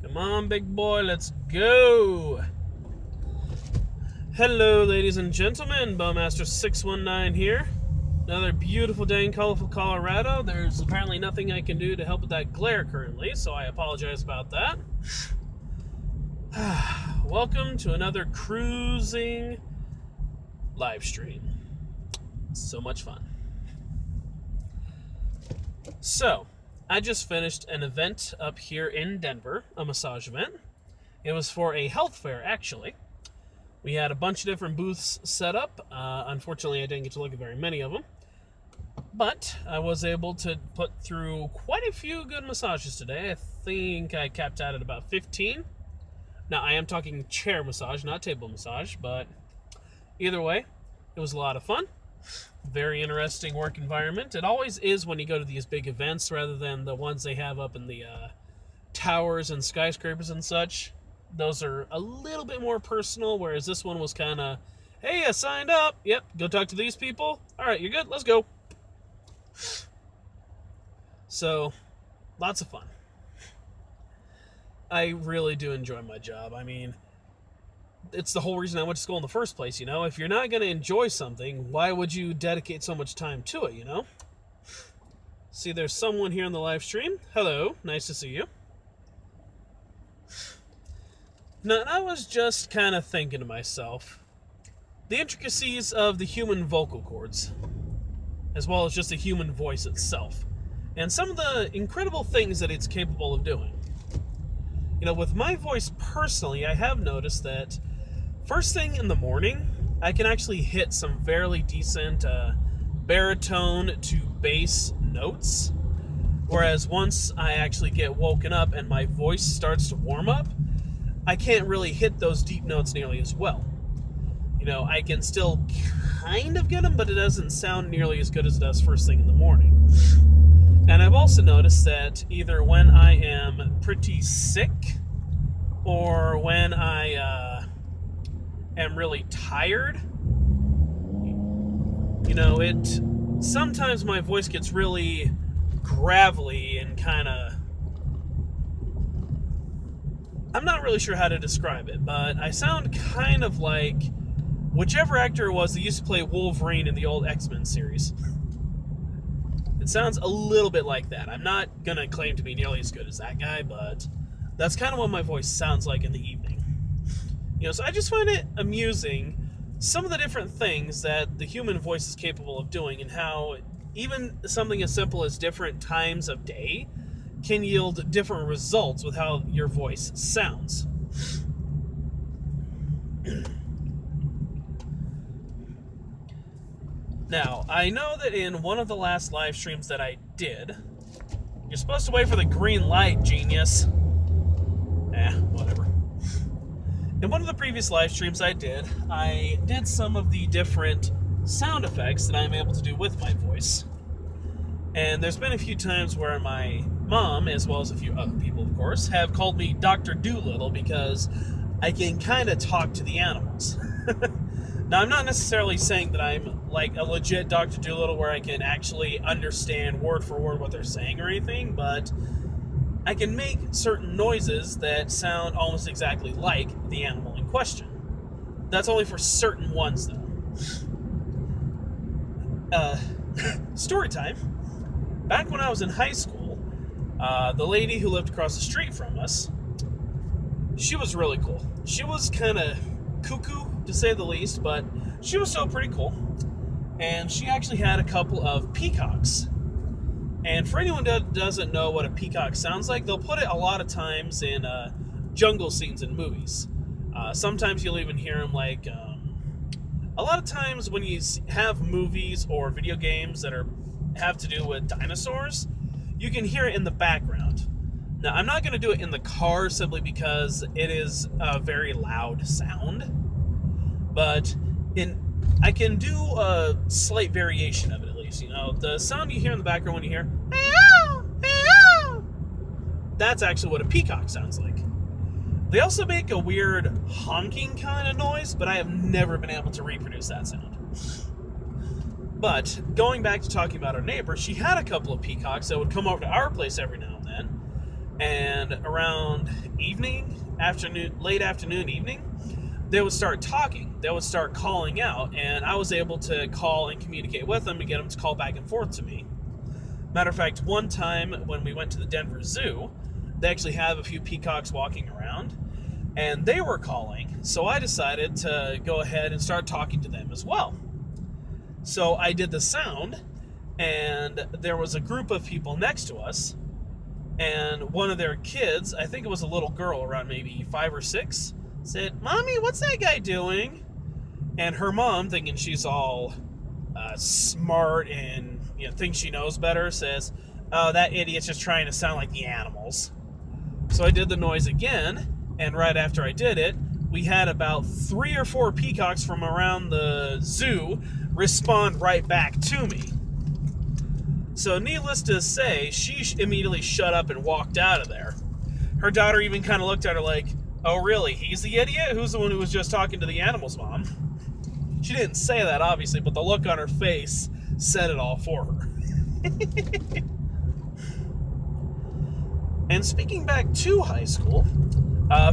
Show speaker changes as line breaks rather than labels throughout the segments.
Come on, big boy, let's go. Hello, ladies and gentlemen. Bowmaster619 here. Another beautiful day in colorful Colorado. There's apparently nothing I can do to help with that glare currently, so I apologize about that. Welcome to another cruising live stream. So much fun. So, I just finished an event up here in Denver, a massage event. It was for a health fair, actually. We had a bunch of different booths set up. Unfortunately, I didn't get to look at very many of them. But I was able to put through quite a few good massages today. I think I capped out at about 15. Now, I am talking chair massage, not table massage, but either way, it was a lot of fun. Very interesting work environment. It always is when you go to these big events rather than the ones they have up in the towers and skyscrapers and such. Those are a little bit more personal, whereas this one was kind of, hey, I signed up. Yep, go talk to these people. All right, you're good. Let's go. So, lots of fun. I really do enjoy my job. I mean, it's the whole reason I went to school in the first place, you know? If you're not going to enjoy something, why would you dedicate so much time to it, you know? See, there's someone here on the live stream. Hello, nice to see you. Now, I was just kind of thinking to myself, the intricacies of the human vocal cords, as well as just the human voice itself, and some of the incredible things that it's capable of doing. You know, with my voice personally, I have noticed that first thing in the morning, I can actually hit some fairly decent baritone to bass notes, whereas once I actually get woken up and my voice starts to warm up, I can't really hit those deep notes nearly as well. You know, I can still kind of get them, but it doesn't sound nearly as good as it does first thing in the morning. And I've also noticed that either when I am pretty sick or when I am really tired, you know, sometimes my voice gets really gravelly and kind of, I'm not really sure how to describe it, but I sound kind of like whichever actor it was that used to play Wolverine in the old X-Men series. It sounds a little bit like that. I'm not going to claim to be nearly as good as that guy, but that's kind of what my voice sounds like in the evening. You know, so I just find it amusing, some of the different things that the human voice is capable of doing, and how even something as simple as different times of day can yield different results with how your voice sounds. Now, I know that in one of the last live streams that I did, you're supposed to wait for the green light, genius. Whatever. In one of the previous live streams I did some of the different sound effects that I'm able to do with my voice. And there's been a few times where my mom, as well as a few other people, of course, have called me Dr. Doolittle because I can kind of talk to the animals. Now, I'm not necessarily saying that I'm like a legit Dr. Doolittle where I can actually understand word for word what they're saying or anything, but I can make certain noises that sound almost exactly like the animal in question. That's only for certain ones, though. Story time. Back when I was in high school, the lady who lived across the street from us, she was really cool. She was kind of cuckoo, to say the least, but she was still pretty cool. And she actually had a couple of peacocks. And for anyone that doesn't know what a peacock sounds like, they'll put it a lot of times in jungle scenes in movies. Sometimes you'll even hear them like, a lot of times when you have movies or video games that have to do with dinosaurs, you can hear it in the background. Now, I'm not going to do it in the car simply because it is a very loud sound, but I can do a slight variation of it at least. You know, the sound you hear in the background when you hear, meow, meow, that's actually what a peacock sounds like. They also make a weird honking kind of noise, but I have never been able to reproduce that sound. But going back to talking about our neighbor, she had a couple of peacocks that would come over to our place every now and then. And around late afternoon, evening, they would start talking. They would start calling out, and I was able to call and communicate with them and get them to call back and forth to me. Matter of fact, one time when we went to the Denver Zoo, they actually have a few peacocks walking around, and they were calling, so I decided to go ahead and start talking to them as well. So I did the sound, and there was a group of people next to us, and one of their kids, I think it was a little girl around maybe 5 or 6, said, "Mommy, what's that guy doing?" And her mom, thinking she's all smart and thinks she knows better, says, "Oh, that idiot's just trying to sound like the animals." So I did the noise again, and right after I did it, we had about 3 or 4 peacocks from around the zoo respond right back to me. So needless to say, she immediately shut up and walked out of there. Her daughter even kind of looked at her like, "Oh really, he's the idiot? Who's the one who was just talking to the animals, Mom?" She didn't say that, obviously, but the look on her face said it all for her. And speaking back to high school,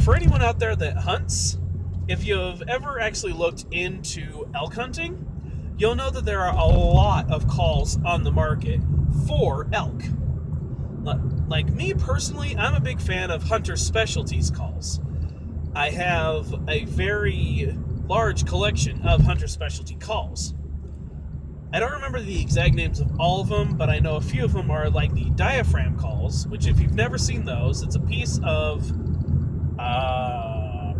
for anyone out there that hunts, if you've ever actually looked into elk hunting, you'll know that there are a lot of calls on the market for elk. Like me personally, I'm a big fan of hunter specialties calls. I have a very large collection of hunter specialty calls. I don't remember the exact names of all of them, but I know a few of them are like the diaphragm calls, which if you've never seen those, it's a piece of, I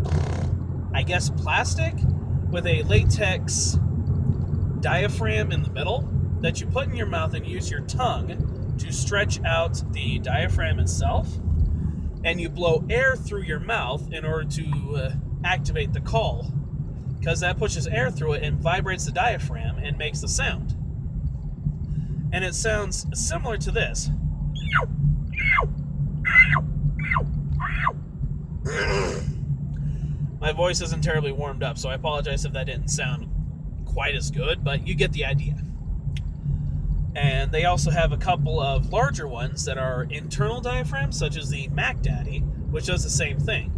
guess, plastic with a latex diaphragm in the middle that you put in your mouth and use your tongue to stretch out the diaphragm itself, and you blow air through your mouth in order to activate the call, because that pushes air through it and vibrates the diaphragm and makes the sound. And it sounds similar to this. My voice isn't terribly warmed up, so I apologize if that didn't sound quite as good, but you get the idea. And they also have a couple of larger ones that are internal diaphragms, such as the Mac Daddy, which does the same thing.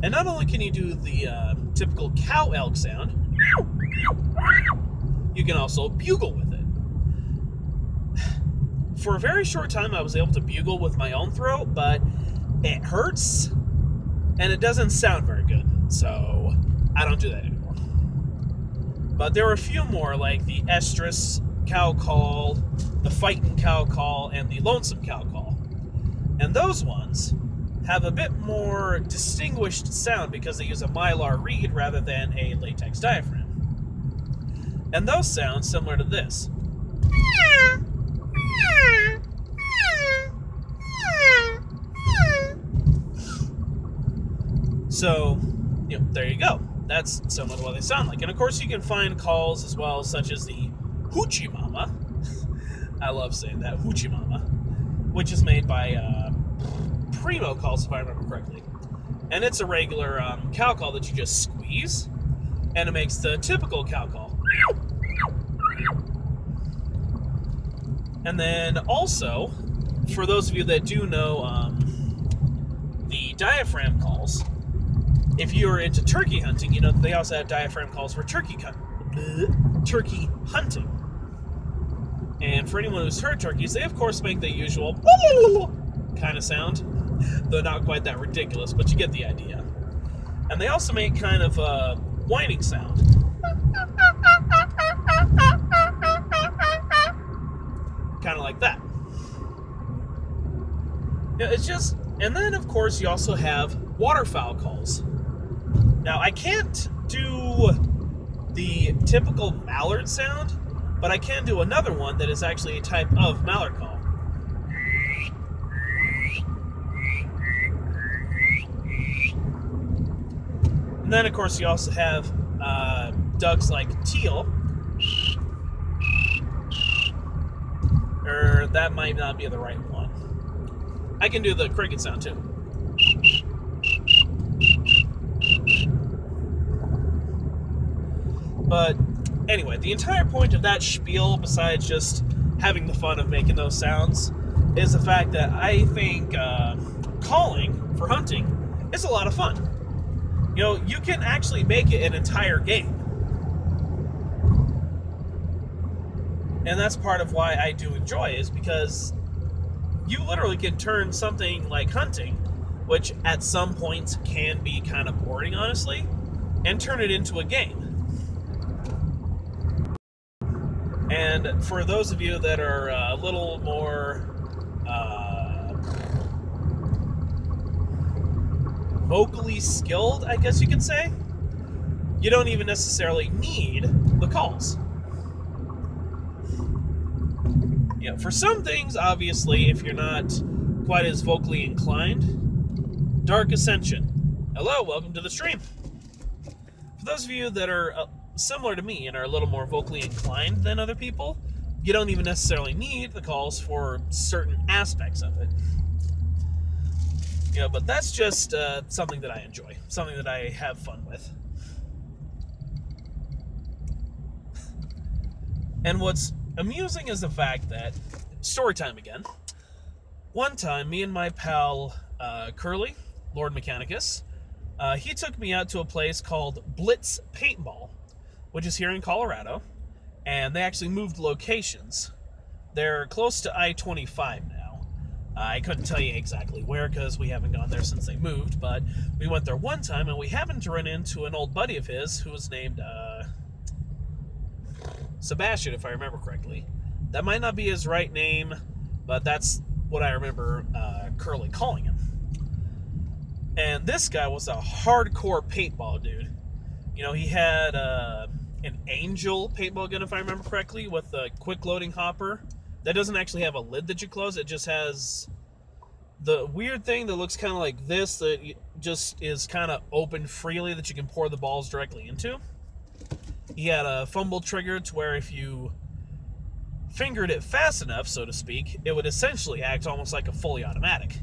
And not only can you do the typical cow elk sound, you can also bugle with it. For a very short time, I was able to bugle with my own throat, but it hurts, and it doesn't sound very good, so I don't do that anymore. But there are a few more, like the estrus cow call, the fighting cow call, and the lonesome cow call. And those ones have a bit more distinguished sound because they use a mylar reed rather than a latex diaphragm. And those sound similar to this. So, there you go. That's similar to what they sound like. And of course you can find calls as well, such as the Hoochie Mama. I love saying that, Hoochie Mama, which is made by Primo Calls, if I remember correctly. And it's a regular cow call that you just squeeze, and it makes the typical cow call. And then also, for those of you that do know the diaphragm calls, if you're into turkey hunting, you know they also have diaphragm calls for turkey hunting. And for anyone who's heard turkeys, they of course make the usual kind of sound, though not quite that ridiculous, but you get the idea. And they also make kind of a whining sound. Kind of like that. Yeah, it's just, and then of course you also have waterfowl calls. Now I can't do the typical mallard sound, but I can do another one that is actually a type of mallard call. And then of course you also have ducks like teal. Or that might not be the right one. I can do the cricket sound too. But anyway, the entire point of that spiel, besides just having the fun of making those sounds, is the fact that I think calling for hunting is a lot of fun. You know, you can actually make it an entire game. And that's part of why I do enjoy it, is because you literally can turn something like hunting, which at some points can be kind of boring, honestly, and turn it into a game. And for those of you that are a little more vocally skilled, I guess you could say, you don't even necessarily need the calls. You know, for some things, obviously, if you're not quite as vocally inclined, Dark Ascension. Hello, welcome to the stream. For those of you that are similar to me and are a little more vocally inclined than other people, you don't even necessarily need the calls for certain aspects of it. You know, but that's just something that I enjoy, something that I have fun with. And what's amusing is the fact that, story time again, one time, me and my pal Curly, Lord Mechanicus, he took me out to a place called Blitz Paintball, which is here in Colorado, and they actually moved locations. They're close to I-25 now. I couldn't tell you exactly where because we haven't gone there since they moved, but we went there one time, and we happened to run into an old buddy of his who was named Sebastian, if I remember correctly. That might not be his right name, but that's what I remember Curly calling him. And this guy was a hardcore paintball dude. You know, he had an Angel paintball gun, if I remember correctly, with a quick loading hopper. That doesn't actually have a lid that you close. It just has the weird thing that looks kind of like this, that just is kind of open freely that you can pour the balls directly into. He had a fumble trigger to where if you fingered it fast enough, so to speak, it would essentially act almost like a fully automatic.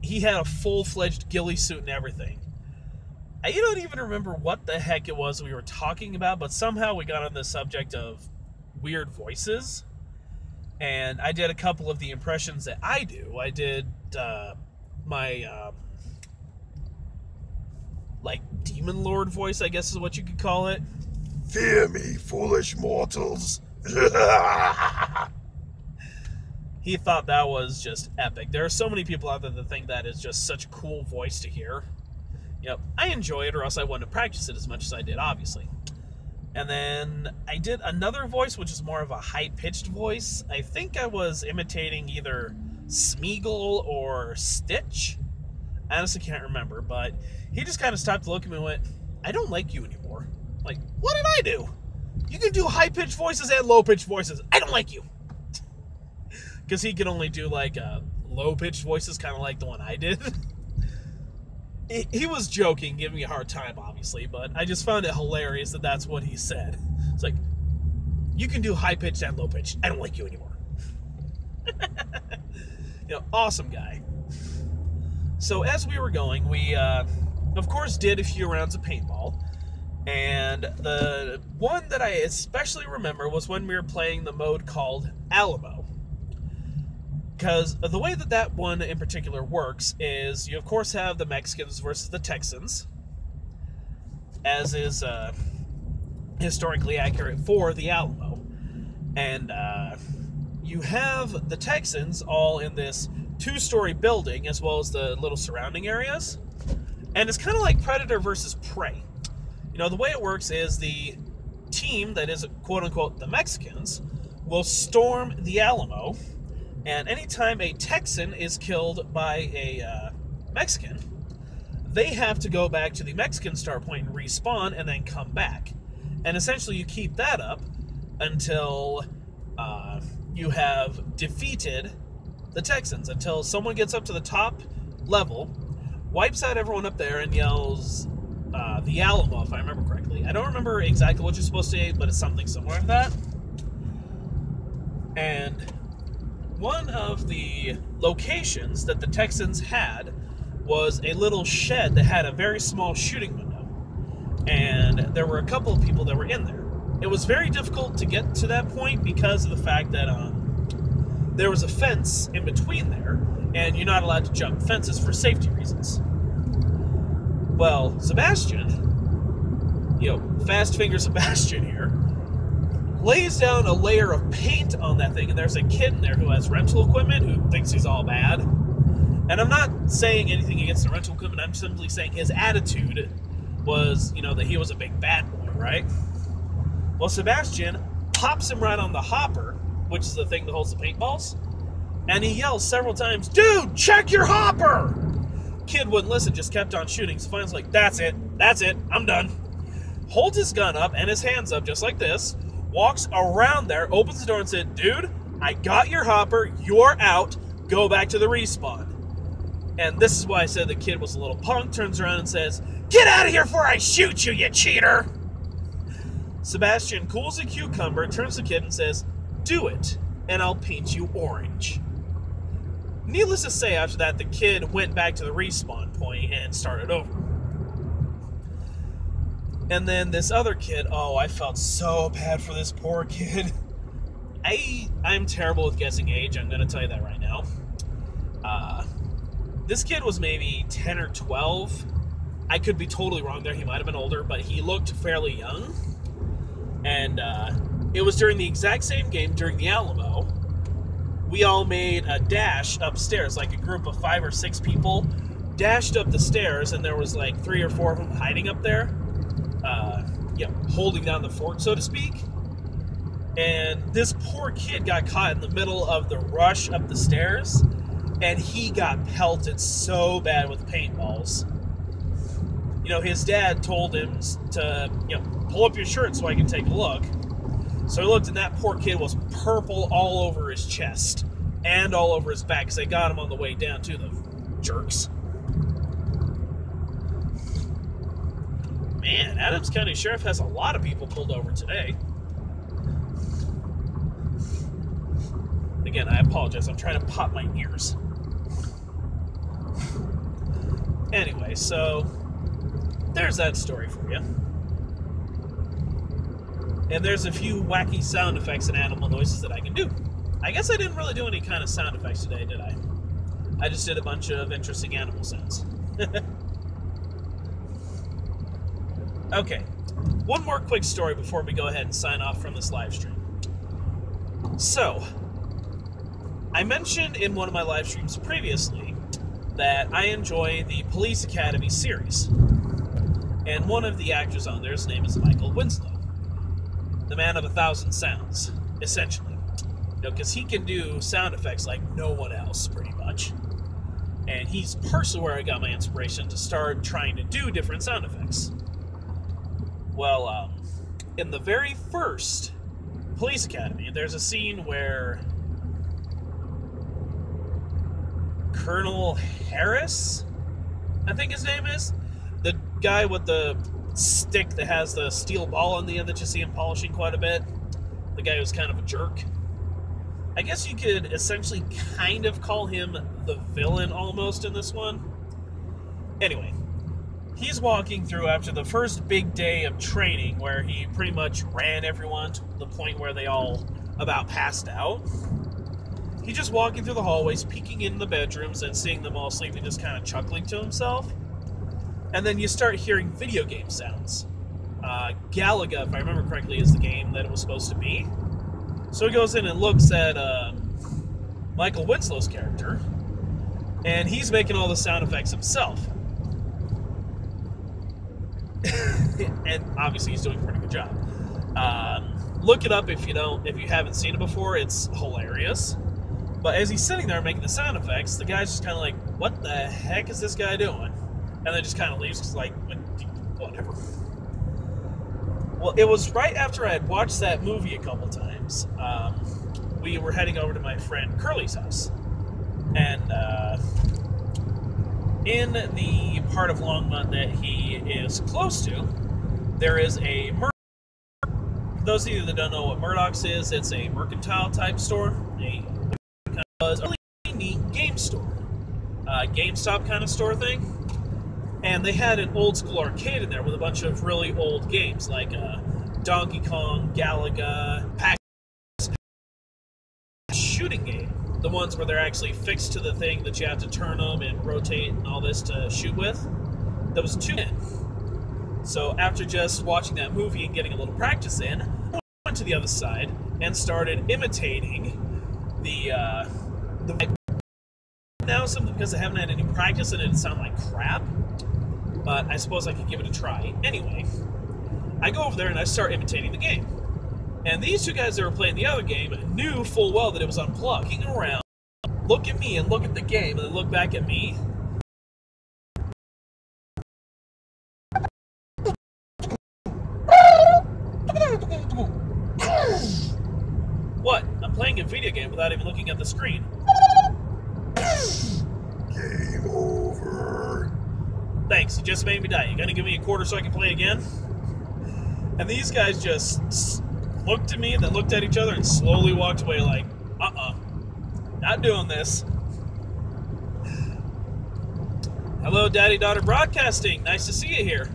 He had a full-fledged ghillie suit and everything. I don't even remember what the heck it was we were talking about, but somehow we got on the subject of weird voices, and I did a couple of the impressions that I do. I did my like demon lord voice, I guess is what you could call it.
Fear me, foolish mortals.
He thought that was just epic. There are so many people out there that think that is just such a cool voice to hear. Yep, I enjoy it, or else I wouldn't have practiced it as much as I did, obviously. And then I did another voice, which is more of a high-pitched voice. I think I was imitating either Smeagol or Stitch. I honestly can't remember, but he just kind of stopped to look at me and went, I don't like you anymore. Like, what did I do? You can do high-pitched voices and low-pitched voices. I don't like you. Because he could only do, like, low-pitched voices, kind of like the one I did. He was joking, giving me a hard time, obviously, but I just found it hilarious that that's what he said. It's like, you can do high-pitched and low-pitched. I don't like you anymore. You know, awesome guy. So as we were going, we, of course, did a few rounds of paintball. And the one that I especially remember was when we were playing the mode called Alamo. Because the way that that one in particular works is you, of course, have the Mexicans versus the Texans, as is historically accurate for the Alamo. And you have the Texans all in this two-story building, as well as the little surrounding areas. And it's kind of like Predator versus Prey. You know, the way it works is the team that is, quote-unquote, the Mexicans will storm the Alamo. And anytime a Texan is killed by a Mexican, they have to go back to the Mexican start point and respawn and then come back. And essentially you keep that up until you have defeated the Texans, until someone gets up to the top level, wipes out everyone up there, and yells the Alamo, if I remember correctly. I don't remember exactly what you're supposed to say, but it's something similar to that. And one of the locations that the Texans had was a little shed that had a very small shooting window. And there were a couple of people that were in there. It was very difficult to get to that point because of the fact that there was a fence in between there, and you're not allowed to jump fences for safety reasons. Well, Sebastian, fast finger Sebastian here, lays down a layer of paint on that thing, and there's a kid in there who has rental equipment who thinks he's all bad. And I'm not saying anything against the rental equipment, I'm simply saying his attitude was, that he was a big bad boy, right? Well, Sebastian pops him right on the hopper, which is the thing that holds the paintballs, and he yells several times, "Dude, check your hopper!" Kid wouldn't listen, just kept on shooting, so finally like, that's it, I'm done. Holds his gun up and his hands up just like this, walks around there, opens the door and said, "Dude, I got your hopper, you're out, go back to the respawn." And this is why I said the kid was a little punk, turns around and says, "Get out of here before I shoot you, you cheater!" Sebastian cools a cucumber, turns to the kid and says, "Do it, and I'll paint you orange." Needless to say, after that, the kid went back to the respawn point and started over. And then this other kid, I felt so bad for this poor kid. I'm terrible with guessing age, I'm going to tell you that right now. This kid was maybe 10 or 12. I could be totally wrong there, he might have been older, but he looked fairly young. And it was during the exact same game, during the Alamo. We all made a dash upstairs, like a group of 5 or 6 people dashed up the stairs, and there was like 3 or 4 of them hiding up there, holding down the fort, so to speak. And this poor kid got caught in the middle of the rush up the stairs, and he got pelted so bad with paintballs. His dad told him to, pull up your shirt so I can take a look. So he looked, and that poor kid was purple all over his chest and all over his back, because they got him on the way down, too, the jerks. Man, Adams County Sheriff has a lot of people pulled over today. Again, I apologize. I'm trying to pop my ears. Anyway, so there's that story for you. And there's a few wacky sound effects and animal noises that I can do. I guess I didn't really do any kind of sound effects today, did I? I just did a bunch of interesting animal sounds. Okay, one more quick story before we go ahead and sign off from this live stream. So, I mentioned in one of my live streams previously that I enjoy the Police Academy series. And one of the actors on there, his name is Michael Winslow. The man of 1,000 sounds, essentially. Because he can do sound effects like no one else, pretty much. And he's partially where I got my inspiration to start trying to do different sound effects. Well, in the very first Police Academy, there's a scene where Colonel Harris, I think his name is, the guy with the stick that has the steel ball on the end that you see him polishing quite a bit, the guy who's kind of a jerk. I guess you could essentially kind of call him the villain almost in this one. Anyway, he's walking through after the first big day of training where he pretty much ran everyone to the point where they all about passed out. He's just walking through the hallways, peeking in the bedrooms and seeing them all sleeping, just kind of chuckling to himself. And then you start hearing video game sounds. Galaga, if I remember correctly, is the game that it was supposed to be. So he goes in and looks at Michael Winslow's character, and he's making all the sound effects himself. And obviously he's doing a pretty good job. Look it up if you haven't seen it before. It's hilarious. But as he's sitting there making the sound effects, the guy's just kind of like, what the heck is this guy doing? And then just kind of leaves because, like, whatever. Well, it was right after I had watched that movie a couple times. We were heading over to my friend Curly's house. And in the part of Longmont that he is close to, there is a Murdoch. For those of you that don't know what Murdoch's is, it's a mercantile type store. It was a really neat game store. GameStop kind of store thing. And they had an old school arcade in there with a bunch of really old games like Donkey Kong, Galaga, shooting game. ones where they're actually fixed to the thing that you have to turn them and rotate and all this to shoot with. That was 2 in. So after just watching that movie and getting a little practice in, I went to the other side and started imitating the now simply because I haven't had any practice and it sounded like crap. But I suppose I could give it a try. Anyway, I go over there and I start imitating the game. And these two guys that were playing the other game knew full well that it was unplugged. Looking around, look at me and look at the game, and then look back at me. What? I'm playing a video game without even looking at the screen.
Game over.
Thanks, you just made me die. You gonna give me a quarter so I can play again? And these guys just looked at me, then looked at each other, and slowly walked away like, not doing this. Hello, Daddy-Daughter Broadcasting. Nice to see you here.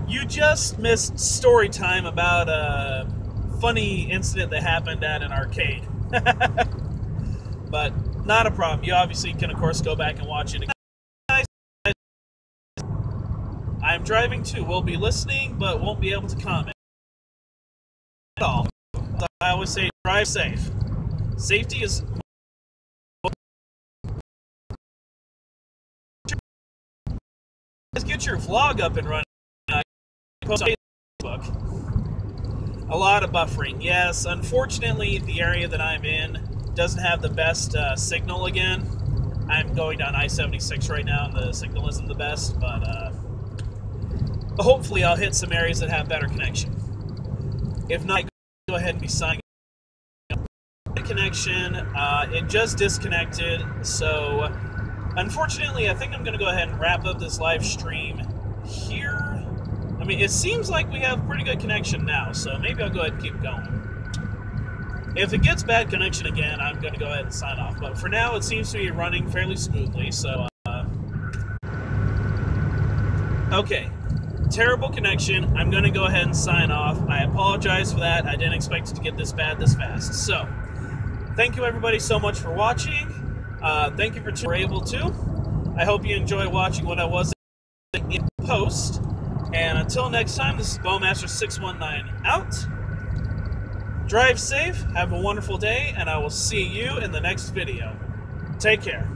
You just missed story time about a funny incident that happened at an arcade. But not a problem. You obviously can, of course, go back and watch it again. I'm driving too. We'll be listening, but won't be able to comment at all. I always say, drive safe. Safety is... Let's get your vlog up and running. Post on Facebook. A lot of buffering. Yes, unfortunately, the area that I'm in doesn't have the best signal again. I'm going down I-76 right now, and the signal isn't the best, but hopefully I'll hit some areas that have better connection. If not, go ahead and be signing up. Connection, it just disconnected, so unfortunately I think I'm going to go ahead and wrap up this live stream here. I mean, it seems like we have pretty good connection now, so maybe I'll go ahead and keep going. If it gets bad connection again, I'm going to go ahead and sign off. But for now, it seems to be running fairly smoothly, so... Okay. Terrible connection. I'm going to go ahead and sign off. I apologize for that. I didn't expect it to get this bad this fast. So, thank you everybody so much for watching. Thank you for able to. I hope you enjoy watching what I was in post. And until next time, this is Bowmaster619 out. Drive safe, have a wonderful day, and I will see you in the next video. Take care.